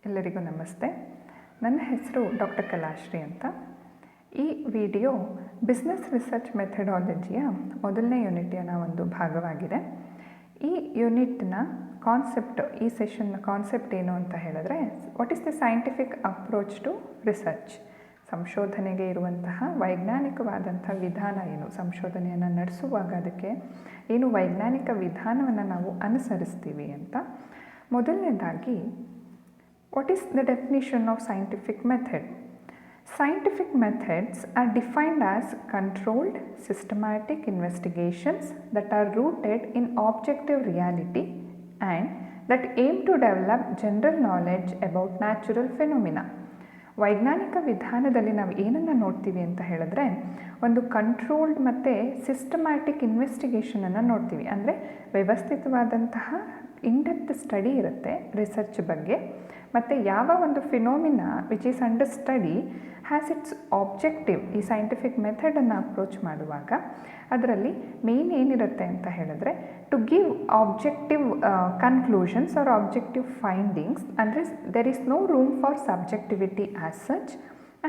ಎಲ್ಲರಿಗೂ ನಮಸ್ತೆ. ನನ್ನ ಹೆಸರು ಡಾಕ್ಟರ್ ಕಲಾಶ್ರೀ ಅಂತ. ಈ ವಿಡಿಯೋ ಬಿಸ್ನೆಸ್ ರಿಸರ್ಚ್ ಮೆಥಡಾಲಜಿಯ ಮೊದಲನೇ ಯೂನಿಟಿನ ಒಂದು ಭಾಗವಾಗಿದೆ. ಈ ಯೂನಿಟ್ನ ಕಾನ್ಸೆಪ್ಟ್, ಈ ಸೆಷನ್ನ ಕಾನ್ಸೆಪ್ಟ್ ಏನು ಅಂತ ಹೇಳಿದ್ರೆ, what is the scientific approach to research. ಸಂಶೋಧನೆಗೆ ಇರುವಂತಹ ವೈಜ್ಞಾನಿಕವಾದಂಥ ವಿಧಾನ ಏನು, ಸಂಶೋಧನೆಯನ್ನು ನಡೆಸುವಾಗ ಅದಕ್ಕೆ ಏನು ವೈಜ್ಞಾನಿಕ ವಿಧಾನವನ್ನು ನಾವು ಅನುಸರಿಸ್ತೀವಿ ಅಂತ. ಮೊದಲನೇದಾಗಿ, what is the definition of scientific method? Scientific methods are defined as controlled, systematic investigations that are rooted in objective reality and that aim to develop general knowledge about natural phenomena. ವೈಜ್ಞಾನಿಕ ವಿಧಾನದಲ್ಲಿ ನಾವು ಏನನ್ನು ನೋಡ್ತೀವಿ ಅಂತ ಹೇಳಿದ್ರೆ, ಒಂದು controlled ಮತ್ತು systematic ಇನ್ವೆಸ್ಟಿಗೇಷನನ್ನು ನೋಡ್ತೀವಿ. ಅಂದರೆ ವ್ಯವಸ್ಥಿತವಾದಂತಹ ಇನ್ಡೆಪ್ತ್ ಸ್ಟಡಿ ಇರುತ್ತೆ ರಿಸರ್ಚ್ ಬಗ್ಗೆ. ಮತ್ತು ಯಾವ ಒಂದು phenomena which is under study has its objective. ಈ ಸೈಂಟಿಫಿಕ್ ಮೆಥಡನ್ನು ಅಪ್ರೋಚ್ ಮಾಡುವಾಗ ಅದರಲ್ಲಿ ಮೇನ್ ಏನಿರುತ್ತೆ ಅಂತ ಹೇಳಿದ್ರೆ, to give objective conclusions or objective findings. ಅಂದರೆ there is no room for subjectivity as such,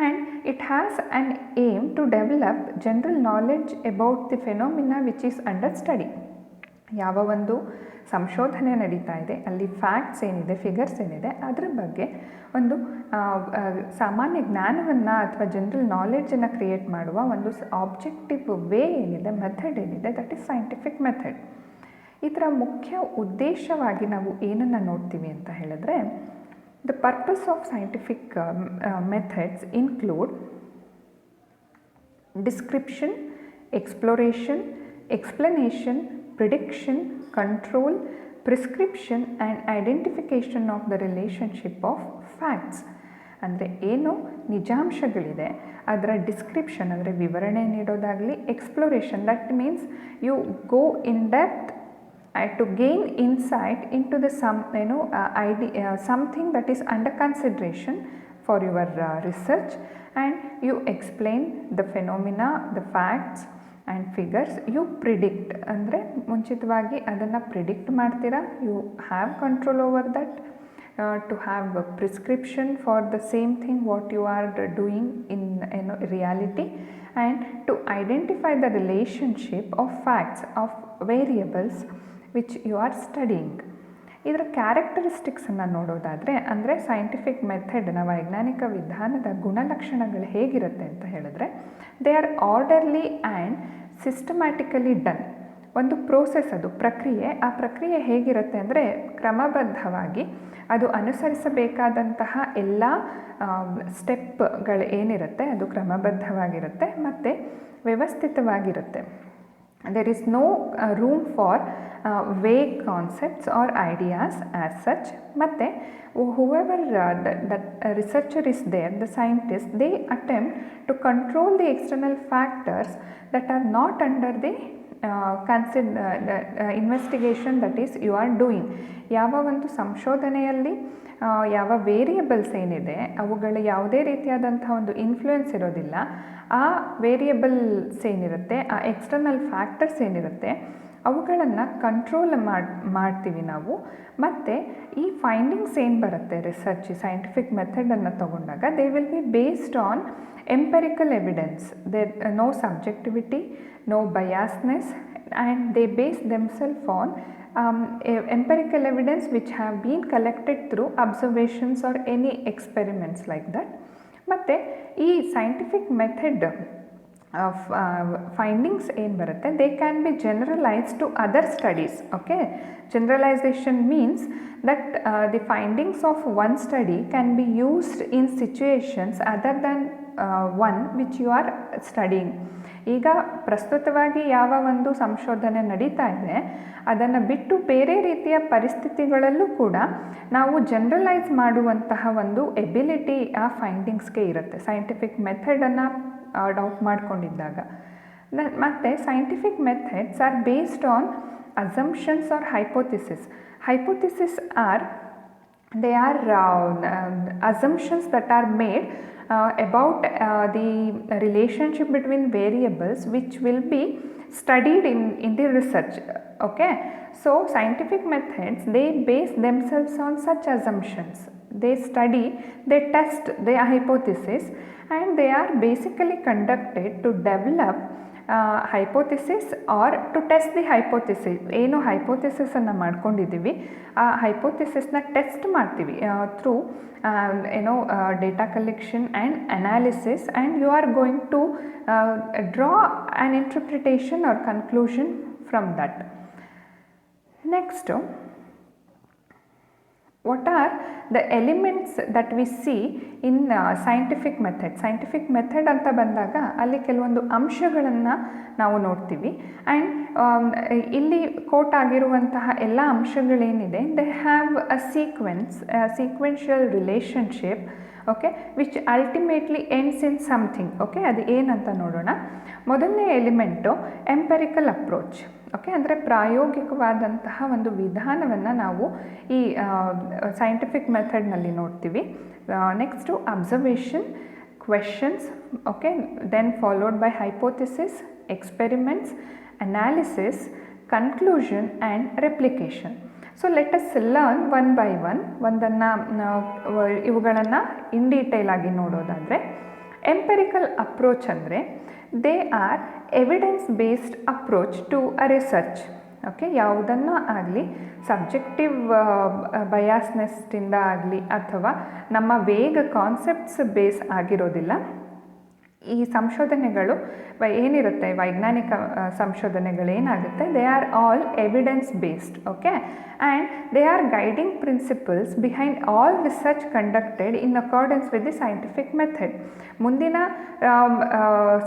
and it has an aim to develop general knowledge about the phenomena which is under study. ಯಾವ ಒಂದು ಸಂಶೋಧನೆ ನಡೀತಾ ಇದೆ, ಅಲ್ಲಿ facts ಏನಿದೆ, figures ಏನಿದೆ, ಅದರ ಬಗ್ಗೆ ಒಂದು ಸಾಮಾನ್ಯ ಜ್ಞಾನವನ್ನು ಅಥವಾ ಜನರಲ್ ನಾಲೆಡ್ಜನ್ನು ಕ್ರಿಯೇಟ್ ಮಾಡುವ ಒಂದು ಆಬ್ಜೆಕ್ಟಿವ್ ವೇ ಏನಿದೆ, ಮೆಥಡ್ ಏನಿದೆ, ದಟ್ ಈಸ್ ಸೈಂಟಿಫಿಕ್ ಮೆಥಡ್. ಇದರ ಮುಖ್ಯ ಉದ್ದೇಶವಾಗಿ ನಾವು ಏನನ್ನು ನೋಡ್ತೀವಿ ಅಂತ ಹೇಳಿದ್ರೆ, the purpose of scientific methods include description, exploration, explanation, prediction, control, prescription and identification of the relationship of facts. ಅಂದರೆ ಏನು ನಿಜಾಂಶಗಳಿದೆ ಅದರ ಡಿಸ್ಕ್ರಿಪ್ಷನ್, ಅಂದರೆ ವಿವರಣೆ ನೀಡೋದಾಗಲಿ, exploration, that means you go in depth to gain insight into the something that is under consideration for your research, and you explain the phenomena, the facts and figures. You predict, ಅಂದರೆ ಮುಂಚಿತವಾಗಿ ಅದನ್ನು predict ಮಾಡ್ತೀರಾ. You have control over that to have prescription for the same thing what you are doing in reality, and to identify the relationship of facts of variables which you are studying. ಇದರ ಕ್ಯಾರೆಕ್ಟರಿಸ್ಟಿಕ್ಸನ್ನು ನೋಡೋದಾದರೆ, ಅಂದರೆ scientific ಮೆಥಡ್ನ ವೈಜ್ಞಾನಿಕ ವಿಧಾನದ ಗುಣಲಕ್ಷಣಗಳು ಹೇಗಿರುತ್ತೆ ಅಂತ ಹೇಳಿದ್ರೆ, they are orderly and systematically done. ಒಂದು ಪ್ರೋಸೆಸ್, ಅದು ಪ್ರಕ್ರಿಯೆ. ಆ ಪ್ರಕ್ರಿಯೆ ಹೇಗಿರುತ್ತೆ ಅಂದರೆ, ಕ್ರಮಬದ್ಧವಾಗಿ ಅದು ಅನುಸರಿಸಬೇಕಾದಂತಹ ಎಲ್ಲ ಸ್ಟೆಪ್ಗಳು ಏನಿರುತ್ತೆ ಅದು ಕ್ರಮಬದ್ಧವಾಗಿರುತ್ತೆ ಮತ್ತು ವ್ಯವಸ್ಥಿತವಾಗಿರುತ್ತೆ. There is no room for vague concepts or ideas as such. ಮತ್ತು whoever that researcher is there, the scientist, they attempt to control the external factors that are not under the investigation that is you are doing. ಯಾವ ಒಂದು ಸಂಶೋಧನೆಯಲ್ಲಿ ಯಾವ variables ಏನಿದೆ ಅವುಗಳ ಯಾವುದೇ ರೀತಿಯಾದಂಥ ಒಂದು ಇನ್ಫ್ಲೂಯೆನ್ಸ್ ಇರೋದಿಲ್ಲ. ಆ ವೇರಿಯಬಲ್ಸ್ ಏನಿರುತ್ತೆ, ಆ ಎಕ್ಸ್ಟರ್ನಲ್ ಫ್ಯಾಕ್ಟರ್ಸ್ ಏನಿರುತ್ತೆ ಅವುಗಳನ್ನು ಕಂಟ್ರೋಲ್ ಮಾಡ್ತೀವಿ ನಾವು. ಮತ್ತು ಈ ಫೈಂಡಿಂಗ್ಸ್ ಏನು ಬರುತ್ತೆ ರಿಸರ್ಚ್ ಸೈಂಟಿಫಿಕ್ ಮೆಥಡನ್ನು ತಗೊಂಡಾಗ, they will be based on empirical evidence. There no subjectivity, no biasness, and they base themselves on empirical evidence which have been collected through observations or any experiments like that. ಮತ್ತು ಈ scientific method findings ಏನು ಬರುತ್ತೆ, they can be generalised to other studies. Okay, generalisation means that the findings of one study can be used in situations other than one which you are studying. ಈಗ ಪ್ರಸ್ತುತವಾಗಿ ಯಾವ ಒಂದು ಸಂಶೋಧನೆ ನಡೀತಾ ಇದೆ ಅದನ್ನು ಬಿಟ್ಟು ಬೇರೆ ರೀತಿಯ ಪರಿಸ್ಥಿತಿಗಳಲ್ಲೂ ಕೂಡ ನಾವು ಜನರಲೈಸ್ ಮಾಡುವಂತಹ ಒಂದು ಎಬಿಲಿಟಿ ಆ ಫೈಂಡಿಂಗ್ಸ್ಗೆ ಇರುತ್ತೆ ಸೈಂಟಿಫಿಕ್ ಮೆಥಡನ್ನು ಅಡಾಪ್ಟ್ ಮಾಡ್ಕೊಂಡಿದ್ದಾಗ. ಮತ್ತು scientific methods are based on assumptions or hypothesis. Hypothesis are they are assumptions that are made about the relationship between variables which will be studied in the research. Okay, so scientific methods, they base themselves on such assumptions. they study, they test their hypothesis, and they are basically conducted to develop hypothesis or to test the hypothesis. ಏನು ಹೈಪೋಥಿಸಿಸನ್ನು ಮಾಡ್ಕೊಂಡಿದ್ದೀವಿ ಆ ಹೈಪೋಥಿಸಿಸ್ನ test ಮಾಡ್ತೀವಿ through data collection and analysis, and you are going to draw an interpretation or conclusion from that. Next, what are the elements that we see in scientific method? Scientific method ಅಂತ ಬಂದಾಗ ಅಲ್ಲಿ ಕೆಲವೊಂದು ಅಂಶಗಳನ್ನು ನಾವು ನೋಡ್ತೀವಿ, and ಇಲ್ಲಿ quote ಆಗಿರುವಂತಹ ಎಲ್ಲ ಅಂಶಗಳೇನಿದೆ, they have a sequential relationship, okay, which ultimately ends in something. Okay, ಅದು ಏನಂತ ನೋಡೋಣ. ಮೊದಲನೇ ಎಲಿಮೆಂಟು ಎಂಪೆರಿಕಲ್ ಅಪ್ರೋಚ್. ಓಕೆ, ಅಂದರೆ ಪ್ರಾಯೋಗಿಕವಾದಂತಹ ಒಂದು ವಿಧಾನವನ್ನು ನಾವು ಈ ಸೈಂಟಿಫಿಕ್ ಮೆಥಡ್ನಲ್ಲಿ ನೋಡ್ತೀವಿ. Next observation, questions, okay, then followed by hypothesis, experiments, analysis, conclusion and replication. So let us learn one by one. ಇವುಗಳನ್ನು ಇನ್ ಡೀಟೇಲ್ ಆಗಿ ನೋಡೋದಾದರೆ, ಎಂಪೆರಿಕಲ್ ಅಪ್ರೋಚ್ ಅಂದರೆ they are evidence based approach to a research. Okay, ಯಾವುದನ್ನು ಆಗಲಿ subjective ಬಯಾಸ್ನೆಸ್ಟಿಂದ ಆಗಲಿ ಅಥವಾ ನಮ್ಮ ವೇಗ ಕಾನ್ಸೆಪ್ಟ್ಸ್ ಬೇಸ್ ಆಗಿರೋದಿಲ್ಲ. ಈ ಸಂಶೋಧನೆಗಳು ಏನಿರುತ್ತೆ, ವೈಜ್ಞಾನಿಕ ಸಂಶೋಧನೆಗಳೇನಾಗುತ್ತೆ, they are all evidence based. Okay, and they are guiding principles behind all research conducted in accordance with the scientific method. ಮುಂದಿನ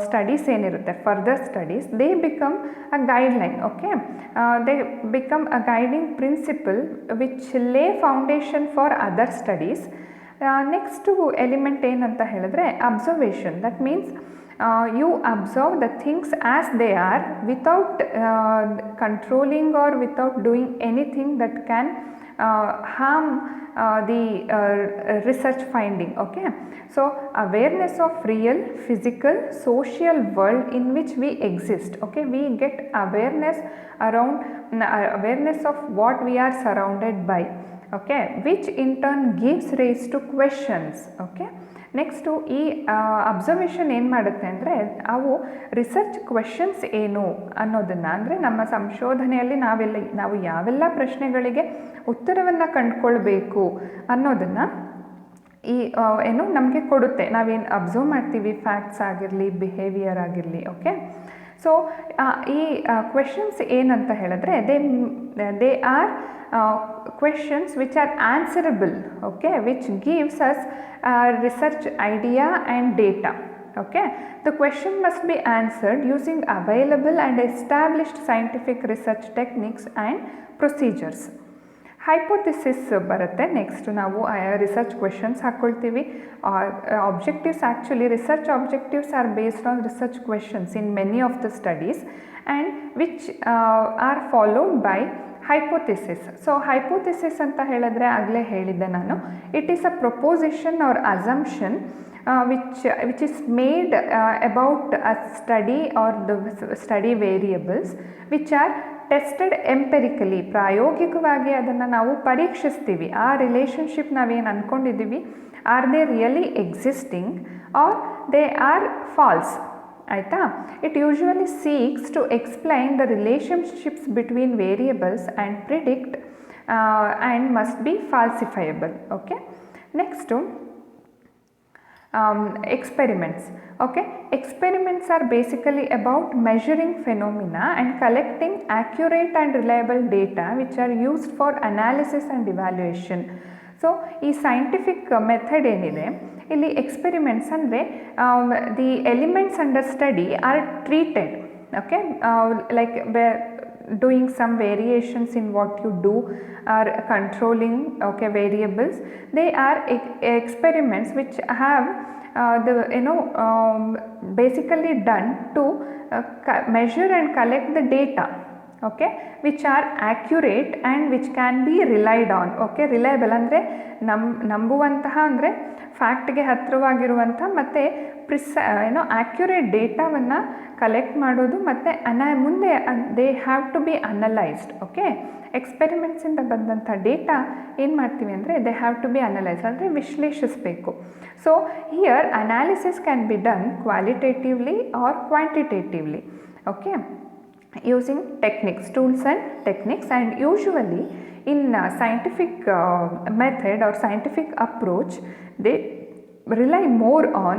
ಸ್ಟಡೀಸ್ ಏನಿರುತ್ತೆ, further studies, they become a guideline. Okay, they become a guiding principle which lay foundation for other studies. Next element ಏನಂತ ಹೇಳಿದ್ರೆ observation. That means you observe the things as they are without controlling or without doing anything that can harm the research finding. Okay, so awareness of real physical social world in which we exist. Okay, we get awareness of what we are surrounded by. Okay, which in turn gives rise to questions. Okay, next ಈ observation ಏನು ಮಾಡುತ್ತೆ ಅಂದರೆ ಅವು research questions ಏನು ಅನ್ನೋದನ್ನು, ಅಂದರೆ ನಮ್ಮ ಸಂಶೋಧನೆಯಲ್ಲಿ ನಾವು ಯಾವೆಲ್ಲ ಪ್ರಶ್ನೆಗಳಿಗೆ ಉತ್ತರವನ್ನು ಕಂಡುಕೊಳ್ಬೇಕು ಅನ್ನೋದನ್ನು ಈ ನಮಗೆ ಕೊಡುತ್ತೆ. ನಾವೇನು ಅಬ್ಸರ್ವ್ ಮಾಡ್ತೀವಿ, ಫ್ಯಾಕ್ಟ್ಸ್ ಆಗಿರಲಿ, ಬಿಹೇವಿಯರ್ ಆಗಿರಲಿ. ಓಕೆ, ಸೊ ಈ ಕ್ವೆಶನ್ಸ್ ಏನಂತ ಹೇಳಿದ್ರೆ they are questions which are answerable, okay, which gives us research idea and data. Okay, the question must be answered using available and established scientific research techniques and procedures. Hypothesis ಬರುತ್ತೆ. Next ನಾವು research questions ಹಾಕ್ಕೊಳ್ತೀವಿ. Objectives, actually research objectives are based on research questions in many of the studies and which are followed by hypothesis. So hypothesis ಅಂತ ಹೇಳಿದ್ರೆ ಆಗಲೇ ಹೇಳಿದ್ದೆ ನಾನು, it is a proposition or assumption which is made about a study or the study variables which are tested empirically. ಪ್ರಾಯೋಗಿಕವಾಗಿ ಅದನ್ನು ನಾವು ಪರೀಕ್ಷಿಸ್ತೀವಿ. ಆ ರಿಲೇಷನ್ಶಿಪ್ ನಾವೇನು ಅಂದ್ಕೊಂಡಿದ್ದೀವಿ, are they really existing or they are false. ಆಯಿತಾ? It usually seeks to explain the relationships between variables and predict and must be falsifiable. Okay, next experiments. Okay, experiments are basically about measuring phenomena and collecting accurate and reliable data which are used for analysis and evaluation. So ಈ scientific method ಏನಿದೆ ಇಲ್ಲಿ experiments ಅಂದರೆ the elements under study are treated. Okay, like doing some variations in what you do or controlling, okay, variables. They are experiments which have basically done to measure and collect the data. Okay, which are accurate and which can be relied on. Okay, reliable ಅಂದರೆ ನಂಬುವಂತಹ ಅಂದರೆ ಫ್ಯಾಕ್ಟ್ಗೆ ಹತ್ತಿರವಾಗಿರುವಂಥ ಮತ್ತು accurate ಡೇಟಾವನ್ನು collect ಮಾಡೋದು ಮತ್ತು ಮುಂದೆ they have to be analysed. Okay, ಎಕ್ಸ್ಪೆರಿಮೆಂಟ್ಸಿಂದ ಬಂದಂಥ data ಏನು ಮಾಡ್ತೀವಿ ಅಂದರೆ they have to be analyse ಅಂದರೆ ವಿಶ್ಲೇಷಿಸಬೇಕು. So here analysis can be done qualitatively or quantitatively. Okay, using techniques, tools and techniques, and usually in scientific method or scientific approach they rely more on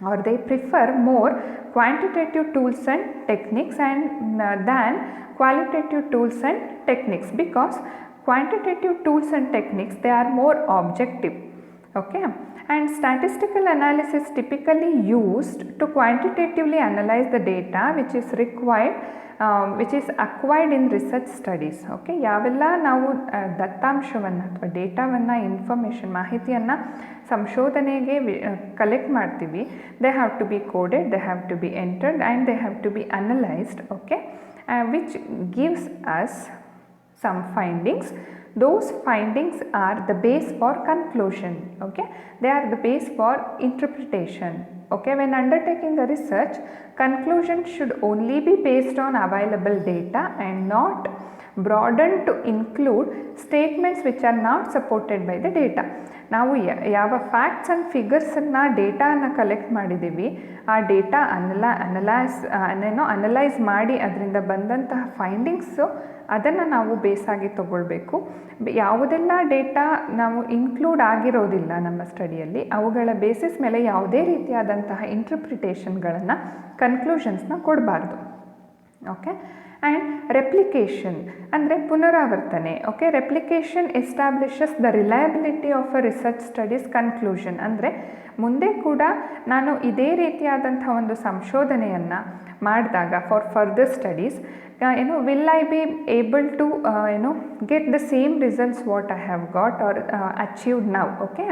or they prefer more quantitative tools and techniques than qualitative tools and techniques, because quantitative tools and techniques they are more objective. Okay, and statistical analysis typically used to quantitatively analyze the data which is required which is acquired in research studies. Okay, ಯಾವೆಲ್ಲ ನಾವು ದತ್ತಾಂಶವನ್ನು ಅಥವಾ ಡೇಟಾವನ್ನು ಮಾಹಿತಿಯನ್ನು ಸಂಶೋಧನೆಗೆ collect ಮಾಡ್ತೀವಿ, they have to be coded, they have to be entered and they have to be analysed. Okay, which gives us some findings. Those findings are the base for conclusion. Okay, they are the base for interpretation. Okay, when undertaking a research, conclusion should only be based on available data and not broadened to include statements which are not supported by the data. ನಾವು ಯಾವ facts and ಫಿಗರ್ಸನ್ನು ಡೇಟಾನ collect ಮಾಡಿದ್ದೀವಿ, ಆ data analyse ಮಾಡಿ ಅದರಿಂದ ಬಂದಂತಹ ಫೈಂಡಿಂಗ್ಸು ಅದನ್ನು ನಾವು ಬೇಸಾಗಿ ತಗೊಳ್ಬೇಕು. ಯಾವುದೆಲ್ಲ ಡೇಟಾ ನಾವು ಇನ್ಕ್ಲೂಡ್ ಆಗಿರೋದಿಲ್ಲ ನಮ್ಮ ಸ್ಟಡಿಯಲ್ಲಿ, ಅವುಗಳ ಬೇಸಿಸ್ ಮೇಲೆ ಯಾವುದೇ ರೀತಿಯಾದಂತಹ ಇಂಟರ್ಪ್ರಿಟೇಷನ್ಗಳನ್ನು ಕನ್ಕ್ಲೂಷನ್ಸ್ನ ಕೊಡಬಾರ್ದು. ಓಕೆ, ಆ್ಯಂಡ್ ರೆಪ್ಲಿಕೇಶನ್ ಅಂದರೆ ಪುನರಾವರ್ತನೆ. Okay, replication establishes the reliability of a research studies conclusion ಅಂದರೆ ಮುಂದೆ ಕೂಡ ನಾನು ಇದೇ ರೀತಿಯಾದಂಥ ಒಂದು ಸಂಶೋಧನೆಯನ್ನು ಮಾಡಿದಾಗ for further studies will I be able to get the same results what I have got or achieved now. Okay,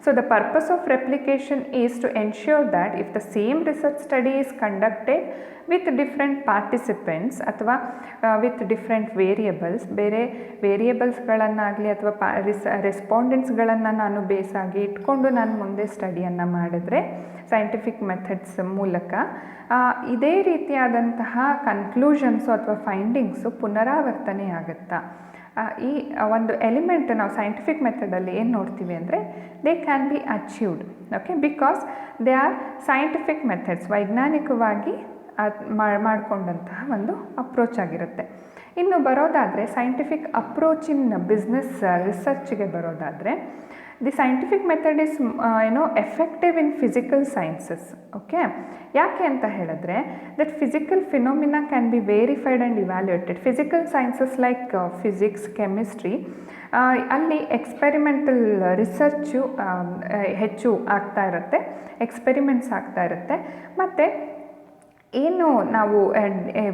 so the purpose of replication is to ensure that if the same research study is conducted with different participants ಅಥವಾ with different variables, ಬೇರೆ ವೇರಿಯೇಬಲ್ಸ್ಗಳನ್ನಾಗಲಿ ಅಥವಾ ರೆಸ್ಪಾಂಡೆಂಟ್ಸ್ಗಳನ್ನು ನಾನು ಬೇಸಾಗಿ ಇಟ್ಕೊಂಡು ನಾನು ಮುಂದೆ ಸ್ಟಡಿಯನ್ನು ಮಾಡಿದ್ರೆ scientific methods ಮೂಲಕ ಇದೇ ರೀತಿಯಾದಂತಹ ಕನ್ಕ್ಲೂಷನ್ಸು ಅಥವಾ ಫೈಂಡಿಂಗ್ಸು ಪುನರಾವರ್ತನೆ ಆಗುತ್ತಾ. ಈ ಒಂದು ಎಲಿಮೆಂಟ್ ನಾವು ಸೈಂಟಿಫಿಕ್ ಮೆಥಡಲ್ಲಿ ಏನು ನೋಡ್ತೀವಿ ಅಂದರೆ they can be achieved. Okay, because they are scientific methods, ವೈಜ್ಞಾನಿಕವಾಗಿ ಮಾಡಿಕೊಂಡಂತಹ ಒಂದು ಅಪ್ರೋಚ್ ಆಗಿರುತ್ತೆ. ಇನ್ನು ಬರೋದಾದರೆ ಸೈಂಟಿಫಿಕ್ ಅಪ್ರೋಚ್ ಇನ್ ಬಿಸ್ನೆಸ್ ರಿಸರ್ಚ್ಗೆ ಬರೋದಾದರೆ the scientific method is effective in physical sciences. Okay, ಯಾಕೆ ಅಂತ ಹೇಳಿದ್ರೆ that physical phenomena can be verified and evaluated. Physical sciences like physics, chemistry, ಅಲ್ಲಿ ಎಕ್ಸ್ಪೆರಿಮೆಂಟಲ್ ರಿಸರ್ಚು ಹೆಚ್ಚು ಆಗ್ತಾ ಇರುತ್ತೆ, ಎಕ್ಸ್ಪೆರಿಮೆಂಟ್ಸ್ ಆಗ್ತಾ ಇರುತ್ತೆ. ಮತ್ತು ಏನು ನಾವು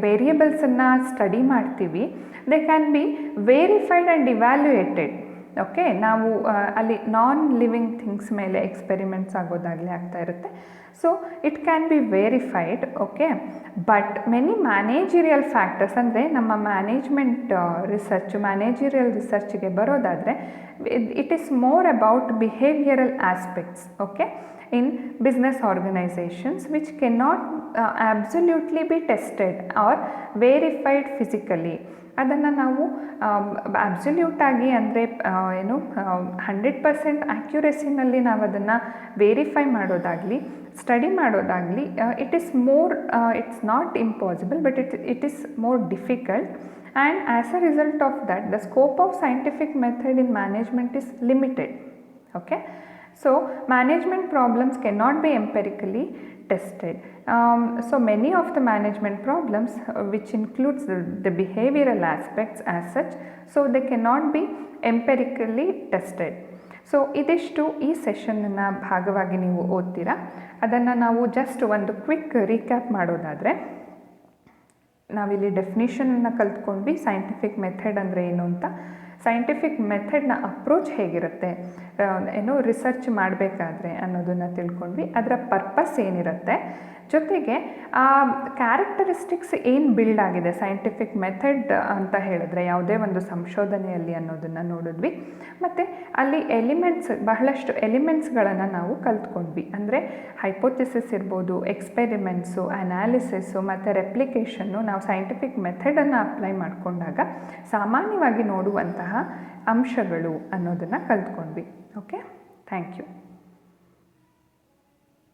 ವೇರಿಯೇಬಲ್ಸನ್ನು ಸ್ಟಡಿ ಮಾಡ್ತೀವಿ they can be verified and evaluated. Okay, ನಾವು ಅಲ್ಲಿ ನಾನ್ ಲಿವಿಂಗ್ ಥಿಂಗ್ಸ್ ಮೇಲೆ ಎಕ್ಸ್ಪೆರಿಮೆಂಟ್ಸ್ ಆಗೋದಾಗಲಿ ಆಗ್ತಾ ಇರುತ್ತೆ. So it can be verified. Okay, but many managerial factors ಅಂದರೆ ನಮ್ಮ ಮ್ಯಾನೇಜರಿಯಲ್ ರಿಸರ್ಚ್ಗೆ ಬರೋದಾದರೆ it is more about behavioural aspects. Okay, in business organizations which cannot absolutely be tested or verified physically. ಅದನ್ನು ನಾವು ಅಬ್ಸಲ್ಯೂಟಾಗಿ ಅಂದರೆ 100% ಆ್ಯಕ್ಯುರೆಸಿನಲ್ಲಿ ನಾವು ಅದನ್ನು ವೇರಿಫೈ ಮಾಡೋದಾಗಲಿ ಸ್ಟಡಿ ಮಾಡೋದಾಗಲಿ it's not impossible, but it is more difficult. And as a result of that the scope of scientific method in management is limited. Okay, so management problems cannot be empirically tested. So many of the management problems which includes the behavioral aspects as such, so they cannot be empirically tested. So ಇದಿಷ್ಟು ಈ ಸೆಷನ್ನ ಭಾಗವಾಗಿ ನೀವು ಓದ್ತೀರಾ. ಅದನ್ನು ನಾವು just ಒಂದು quick recap ಮಾಡೋದಾದರೆ, ನಾವಿಲ್ಲಿ ಡೆಫಿನೇಷನನ್ನು ಕಲ್ತ್ಕೊಂಡ್ವಿ, ಸೈಂಟಿಫಿಕ್ ಮೆಥಡ್ ಅಂದರೆ ಏನು ಅಂತ, ಸೈಂಟಿಫಿಕ್ ಮೆಥಡ್ನ ಅಪ್ರೋಚ್ ಹೇಗಿರುತ್ತೆ, ರಿಸರ್ಚ್ ಮಾಡಬೇಕಾದ್ರೆ ಅನ್ನೋದನ್ನು ತಿಳ್ಕೊಂಡ್ವಿ, ಅದರ ಪರ್ಪಸ್ ಏನಿರುತ್ತೆ, ಜೊತೆಗೆ ಆ ಕ್ಯಾರೆಕ್ಟರಿಸ್ಟಿಕ್ಸ್ ಏನು ಬಿಲ್ಡ್ ಆಗಿದೆ ಸೈಂಟಿಫಿಕ್ ಮೆಥಡ್ ಅಂತ ಹೇಳಿದ್ರೆ ಯಾವುದೇ ಒಂದು ಸಂಶೋಧನೆಯಲ್ಲಿ ಅನ್ನೋದನ್ನು ನೋಡಿದ್ವಿ. ಮತ್ತು ಅಲ್ಲಿ ಬಹಳಷ್ಟು ಎಲಿಮೆಂಟ್ಸ್ಗಳನ್ನು ನಾವು ಕಲ್ತ್ಕೊಂಡ್ವಿ. ಅಂದರೆ ಹೈಪೋಥಿಸಿಸ್ ಇರ್ಬೋದು, ಎಕ್ಸ್ಪೆರಿಮೆಂಟ್ಸು, ಅನಾಲಿಸಿಸ್ಸು ಮತ್ತು ರೆಪ್ಲಿಕೇಷನ್ನು ನಾವು ಸೈಂಟಿಫಿಕ್ ಮೆಥಡನ್ನು ಅಪ್ಲೈ ಮಾಡಿಕೊಂಡಾಗ ಸಾಮಾನ್ಯವಾಗಿ ನೋಡುವಂತಹ ಅಂಶಗಳು ಅನ್ನೋದನ್ನು ಕಲ್ತ್ಕೊಂಡ್ವಿ. Okay, thank you.